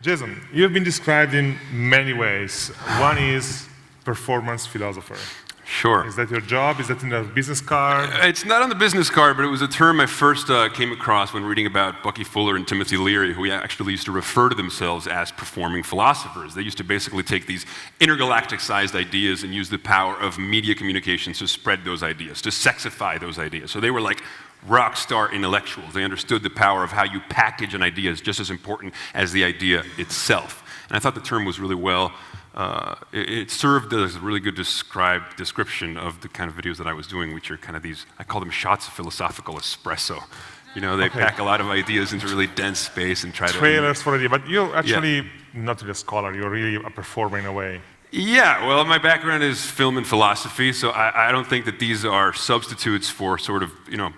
Jason, you've been described in many ways. One is performance philosopher. Sure. Is that your job? Is that in a business card? It's not on the business card, but it was a term I first came across when reading about Bucky Fuller and Timothy Leary, who actually used to refer to themselves as performing philosophers. They used to basically take these intergalactic-sized ideas and use the power of media communications to spread those ideas, to sexify those ideas. So they were like rock star intellectuals. They understood the power of how you package an idea is just as important as the idea itself. And I thought the term was really it served as a really good description of the kind of videos that I was doing, which are kind of these, I call them shots of philosophical espresso. You know, they pack a lot of ideas into really dense space and try to... Trailers for idea, but you're actually not really a scholar, you're really a performer in a way. Yeah, well, my background is film and philosophy, so I don't think that these are substitutes for sort of,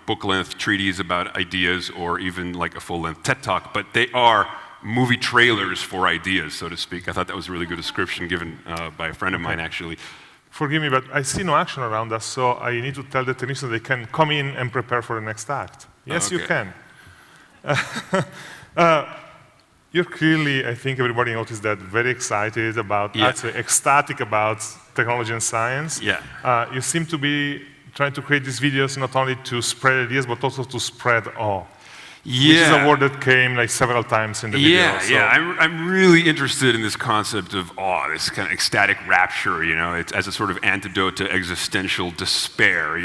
book-length treatises about ideas or even like a full-length TED Talk, but they are movie trailers for ideas, so to speak. I thought that was a really good description given by a friend of mine, actually. Forgive me, but I see no action around us, so I need to tell the technicians they can come in and prepare for the next act. Yes, you can. You're clearly, I think everybody noticed that, very excited about, actually ecstatic about technology and science. Yeah. You seem to be trying to create these videos not only to spread ideas, but also to spread awe. Yeah. Which is a word that came like several times in the video. Yeah. I'm really interested in this concept of awe, this kind of ecstatic rapture, it's as a sort of antidote to existential despair,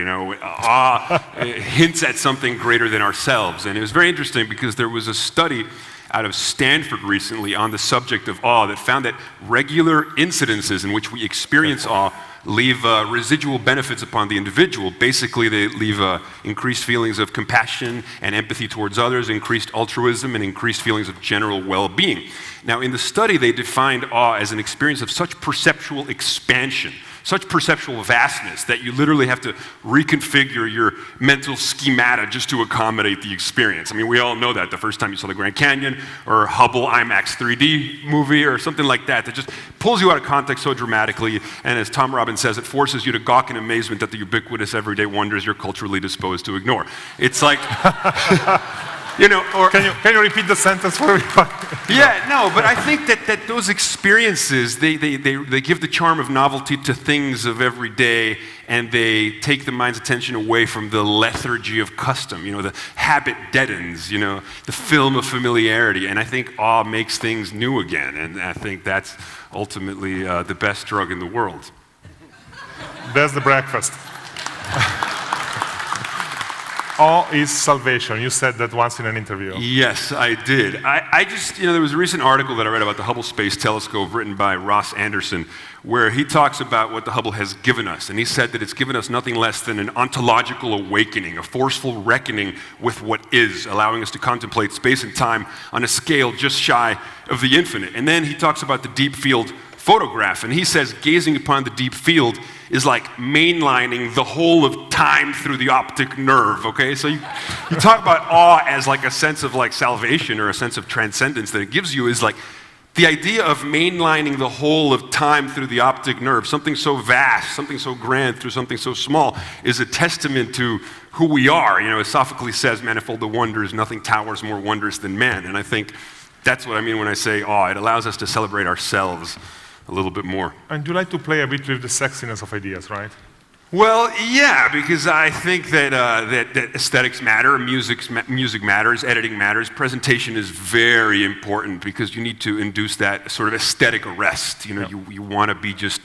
Awe hints at something greater than ourselves. And it was very interesting because there was a study out of Stanford recently on the subject of awe that found that regular incidences in which we experience awe leave residual benefits upon the individual. Basically, they leave increased feelings of compassion and empathy towards others, increased altruism, and increased feelings of general well-being. Now, in the study, they defined awe as an experience of such perceptual expansion, such perceptual vastness, that you literally have to reconfigure your mental schemata just to accommodate the experience. I mean, we all know that the first time you saw the Grand Canyon or Hubble IMAX 3D movie or something like that just pulls you out of context so dramatically, and as Tom Robbins says, it forces you to gawk in amazement at the ubiquitous everyday wonders you're culturally disposed to ignore. It's like... or can you repeat the sentence for me? Yeah, no, but I think that those experiences, they give the charm of novelty to things of every day, and they take the mind's attention away from the lethargy of custom. The habit deadens, the film of familiarity, and I think awe makes things new again, and I think that's ultimately the best drug in the world. There's the breakfast. Awe is salvation. You said that once in an interview. Yes, I did. I just, there was a recent article that I read about the Hubble Space Telescope written by Ross Anderson, where he talks about what the Hubble has given us. And he said that it's given us nothing less than an ontological awakening, a forceful reckoning with what is, allowing us to contemplate space and time on a scale just shy of the infinite. And then he talks about the deep field photograph, and he says gazing upon the deep field is like mainlining the whole of time through the optic nerve, okay? So you talk about awe as like a sense of like salvation or a sense of transcendence that it gives you is like the idea of mainlining the whole of time through the optic nerve, something so vast, something so grand through something so small, is a testament to who we are. As Sophocles says, manifold the wonders, nothing towers more wondrous than man. And I think that's what I mean when I say awe. It allows us to celebrate ourselves a little bit more. And you like to play a bit with the sexiness of ideas, right? Well, yeah, because I think that aesthetics matter, music matters, editing matters, presentation is very important because you need to induce that sort of aesthetic arrest. You want to be just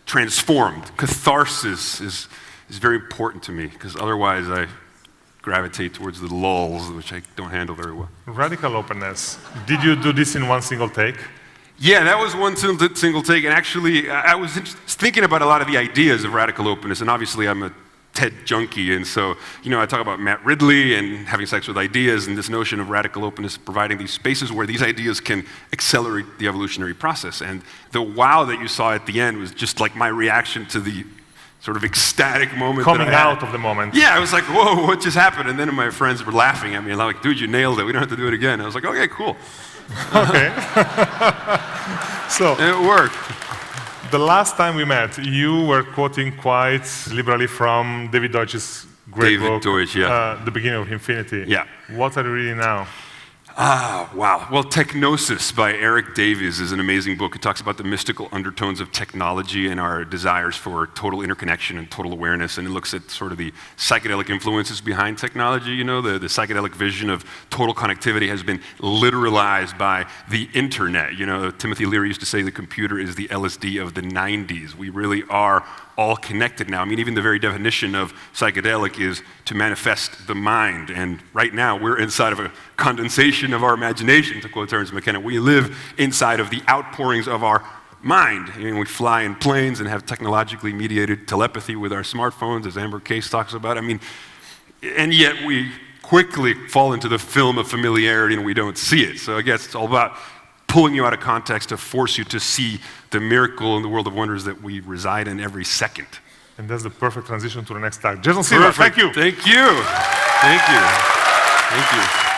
transformed. Catharsis is very important to me because otherwise I gravitate towards the lulls, which I don't handle very well. Radical openness. Did you do this in one single take? Yeah, that was one single take, and actually, I was thinking about a lot of the ideas of radical openness, and obviously I'm a TED junkie, and so, I talk about Matt Ridley and having sex with ideas, and this notion of radical openness providing these spaces where these ideas can accelerate the evolutionary process, and the wow that you saw at the end was just like my reaction to the sort of ecstatic moment coming out of the moment. Yeah, I was like, whoa, what just happened? And then my friends were laughing at me, and I'm like, dude, you nailed it, we don't have to do it again. I was like, okay, cool. Okay. So it worked. The last time we met, you were quoting quite liberally from David Deutsch's great book, Deutsch, yeah. The Beginning of Infinity. Yeah. What are you reading now? Wow. Well, Technosis by Eric Davies is an amazing book. It talks about the mystical undertones of technology and our desires for total interconnection and total awareness, and it looks at sort of the psychedelic influences behind technology. You know, the psychedelic vision of total connectivity has been literalized by the internet. You know, Timothy Leary used to say the computer is the LSD of the 90s. We really are all connected now. I mean, even the very definition of psychedelic is to manifest the mind. And right now, we're inside of a condensation of our imagination, to quote Terence McKenna. We live inside of the outpourings of our mind. I mean, we fly in planes and have technologically mediated telepathy with our smartphones, as Amber Case talks about. I mean, and yet we quickly fall into the film of familiarity and we don't see it. So I guess it's all about pulling you out of context to force you to see the miracle in the world of wonders that we reside in every second. And that's the perfect transition to the next talk. Jason Silva, thank you. Thank you. Thank you. Thank you.